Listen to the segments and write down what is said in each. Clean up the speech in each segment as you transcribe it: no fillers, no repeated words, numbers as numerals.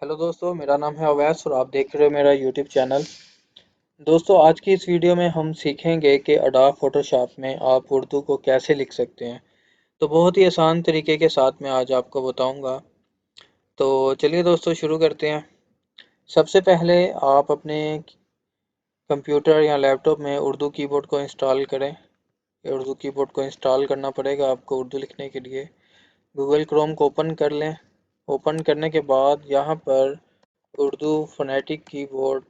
Hello दोस्तों, मेरा नाम है अवैस और आप देख रहे हो मेरा यूट्यूब चैनल। दोस्तों, आज की इस वीडियो में हम सीखेंगे कि अडोब फोटोशॉप में आप उर्दू को कैसे लिख सकते हैं। तो बहुत ही आसान तरीके के साथ मैं आज आपको बताऊंगा। तो चलिए दोस्तों, शुरू करते हैं। सबसे पहले आप अपने कंप्यूटर या लैपटॉप में उर्दू कीबोर्ड को इंस्टॉल करें। उर्दू कीबोर्ड को इंस्टॉल करना पड़ेगा आपको उर्दू लिखने के लिए। गूगल क्रोम को ओपन कर लें। ओपन करने के बाद यहाँ पर उर्दू फोनेटिक कीबोर्ड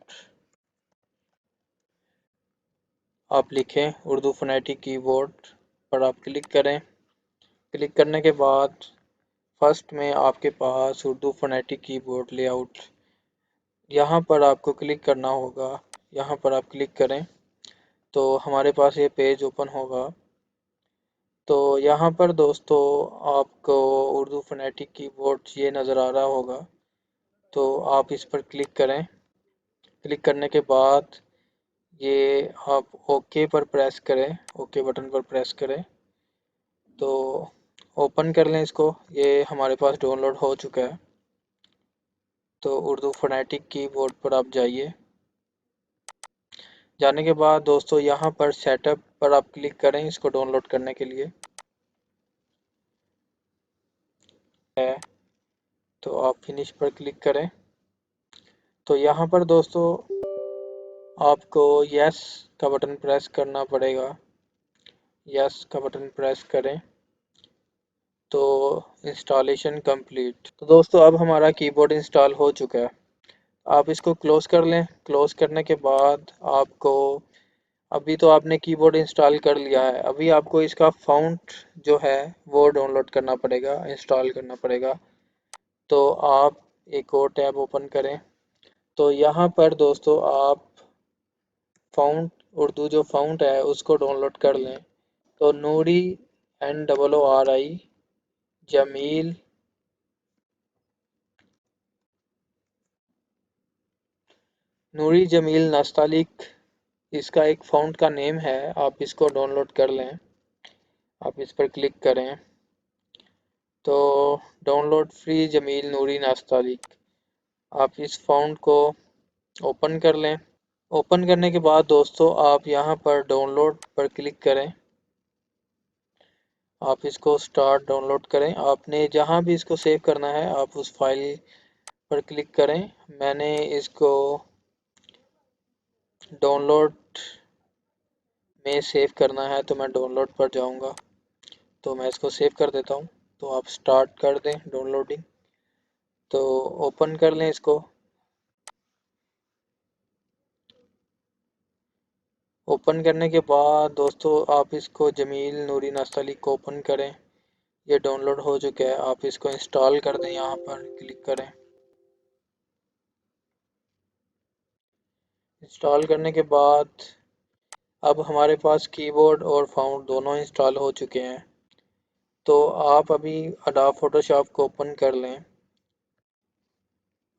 आप लिखें। उर्दू फोनेटिक कीबोर्ड पर आप क्लिक करें। क्लिक करने के बाद फर्स्ट में आपके पास उर्दू फोनेटिक कीबोर्ड लेआउट, यहाँ पर आपको क्लिक करना होगा। यहाँ पर आप क्लिक करें तो हमारे पास ये पेज ओपन होगा। तो यहाँ पर दोस्तों आपको उर्दू फोनेटिक कीबोर्ड ये नज़र आ रहा होगा। तो आप इस पर क्लिक करें। क्लिक करने के बाद ये आप ओके पर प्रेस करें, ओके बटन पर प्रेस करें। तो ओपन कर लें इसको। ये हमारे पास डाउनलोड हो चुका है। तो उर्दू फोनेटिक कीबोर्ड पर आप जाइए। जाने के बाद दोस्तों यहाँ पर सेटअप पर आप क्लिक करें इसको डाउनलोड करने के लिए है। तो आप फिनिश पर क्लिक करें। तो यहाँ पर दोस्तों आपको यस का बटन प्रेस करना पड़ेगा। यस का बटन प्रेस करें तो इंस्टॉलेशन कंप्लीट। तो दोस्तों अब हमारा कीबोर्ड इंस्टॉल हो चुका है। आप इसको क्लोज़ कर लें। क्लोज़ करने के बाद आपको, अभी तो आपने कीबोर्ड इंस्टॉल कर लिया है, अभी आपको इसका फ़ॉन्ट जो है वो डाउनलोड करना पड़ेगा, इंस्टॉल करना पड़ेगा। तो आप एक और टैब ओपन करें। तो यहाँ पर दोस्तों आप फ़ॉन्ट, उर्दू जो फ़ॉन्ट है उसको डाउनलोड कर लें। तो नूरी NOORI जमील, नूरी जमील नस्तालिक इसका एक फ़ॉन्ट का नेम है। आप इसको डाउनलोड कर लें। आप इस पर क्लिक करें तो डाउनलोड फ्री जमील नूरी नास्तालिक, आप इस फ़ॉन्ट को ओपन कर लें। ओपन करने के बाद दोस्तों आप यहाँ पर डाउनलोड पर क्लिक करें। आप इसको स्टार्ट डाउनलोड करें। आपने जहाँ भी इसको सेव करना है आप उस फाइल पर क्लिक करें। मैंने इसको डाउनलोड में सेव करना है तो मैं डाउनलोड पर जाऊँगा। तो मैं इसको सेव कर देता हूँ। तो आप स्टार्ट कर दें डाउनलोडिंग। तो ओपन कर लें इसको। ओपन करने के बाद दोस्तों आप इसको जमील नूरी नास्तालिक को ओपन करें। ये डाउनलोड हो चुका है। आप इसको इंस्टॉल कर दें, यहाँ पर क्लिक करें। इंस्टॉल करने के बाद अब हमारे पास कीबोर्ड और फ़ॉन्ट दोनों इंस्टॉल हो चुके हैं। तो आप अभी अडोब फोटोशॉप को ओपन कर लें।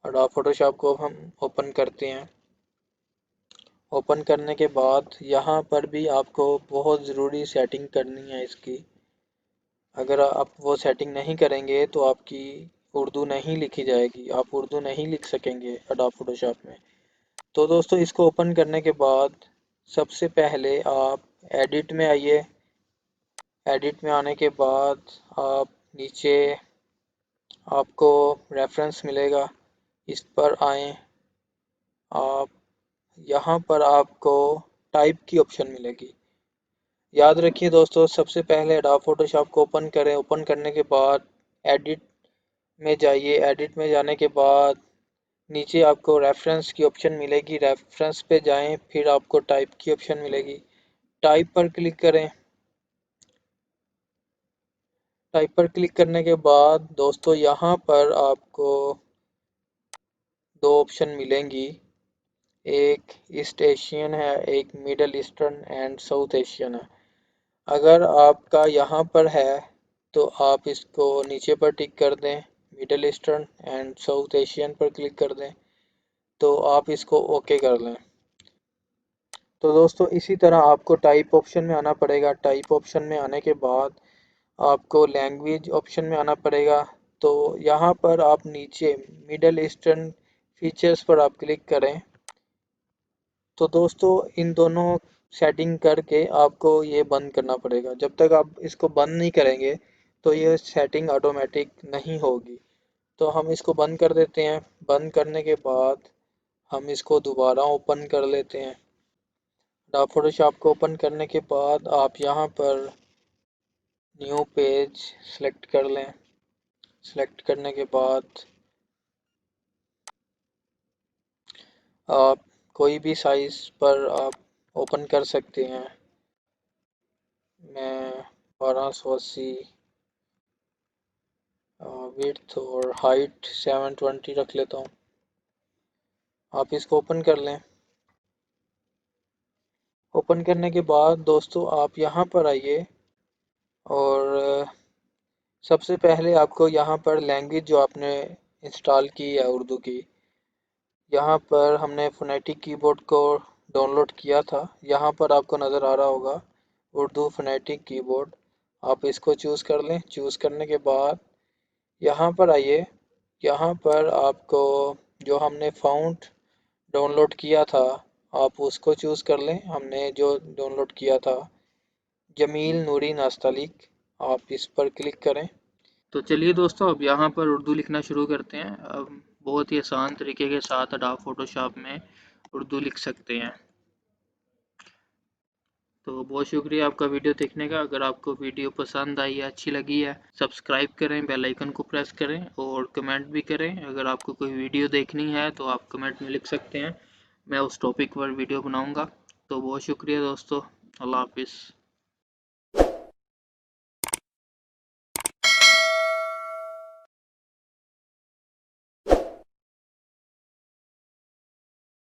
अडोब फोटोशॉप को हम ओपन करते हैं। ओपन करने के बाद यहाँ पर भी आपको बहुत ज़रूरी सेटिंग करनी है इसकी। अगर आप वो सेटिंग नहीं करेंगे तो आपकी उर्दू नहीं लिखी जाएगी, आप उर्दू नहीं लिख सकेंगे अडोब फोटोशॉप में। तो दोस्तों इसको ओपन करने के बाद सबसे पहले आप एडिट में आइए। एडिट में आने के बाद आप नीचे आपको रेफरेंस मिलेगा, इस पर आएँ। आप यहाँ पर आपको टाइप की ऑप्शन मिलेगी। याद रखिए दोस्तों, सबसे पहले अडोब फोटोशॉप को ओपन करें। ओपन करने के बाद एडिट में जाइए। एडिट में जाने के बाद नीचे आपको रेफरेंस की ऑप्शन मिलेगी, रेफरेंस पे जाएं। फिर आपको टाइप की ऑप्शन मिलेगी, टाइप पर क्लिक करें। टाइप पर क्लिक करने के बाद दोस्तों यहाँ पर आपको दो ऑप्शन मिलेंगी, एक ईस्ट एशियन है, एक middle eastern and south Asian है। अगर आपका यहाँ पर है तो आप इसको नीचे पर टिक कर दें, middle eastern and south Asian पर क्लिक कर दें। तो आप इसको ओके कर लें। तो दोस्तों इसी तरह आपको टाइप ऑप्शन में आना पड़ेगा। टाइप ऑप्शन में आने के बाद आपको लैंग्वेज ऑप्शन में आना पड़ेगा। तो यहाँ पर आप नीचे मिडल ईस्टर्न फीचर्स पर आप क्लिक करें। तो दोस्तों इन दोनों सेटिंग करके आपको ये बंद करना पड़ेगा। जब तक आप इसको बंद नहीं करेंगे तो ये सेटिंग ऑटोमेटिक नहीं होगी। तो हम इसको बंद कर देते हैं। बंद करने के बाद हम इसको दोबारा ओपन कर लेते हैं। फोटोशॉप को ओपन करने के बाद आप यहाँ पर न्यू पेज सेलेक्ट कर लें। सेलेक्ट करने के बाद आप कोई भी साइज़ पर आप ओपन कर सकते हैं। मैं 1280 विड्थ और हाइट 720 रख लेता हूँ। आप इसको ओपन कर लें। ओपन करने के बाद दोस्तों आप यहाँ पर आइए और सबसे पहले आपको यहाँ पर लैंग्वेज जो आपने इंस्टॉल की है उर्दू की, यहाँ पर हमने फोनेटिक कीबोर्ड को डाउनलोड किया था। यहाँ पर आपको नज़र आ रहा होगा उर्दू फोनेटिक कीबोर्ड। आप इसको चूज़ कर लें। चूज़ करने के बाद यहाँ पर आइए। यहाँ पर आपको जो हमने फ़ॉन्ट डाउनलोड किया था आप उसको चूज़ कर लें। हमने जो डाउनलोड किया था जमील नूरी नास्तालिक, आप इस पर क्लिक करें। तो चलिए दोस्तों अब यहाँ पर उर्दू लिखना शुरू करते हैं। अब बहुत ही आसान तरीके के साथ अडोब फोटोशॉप में उर्दू लिख सकते हैं। तो बहुत शुक्रिया आपका वीडियो देखने का। अगर आपको वीडियो पसंद आई है, अच्छी लगी है, सब्सक्राइब करें, बेल आइकन को प्रेस करें और कमेंट भी करें। अगर आपको कोई वीडियो देखनी है तो आप कमेंट में लिख सकते हैं, मैं उस टॉपिक पर वीडियो बनाऊंगा। तो बहुत शुक्रिया दोस्तों, अल्लाह हाफिज़।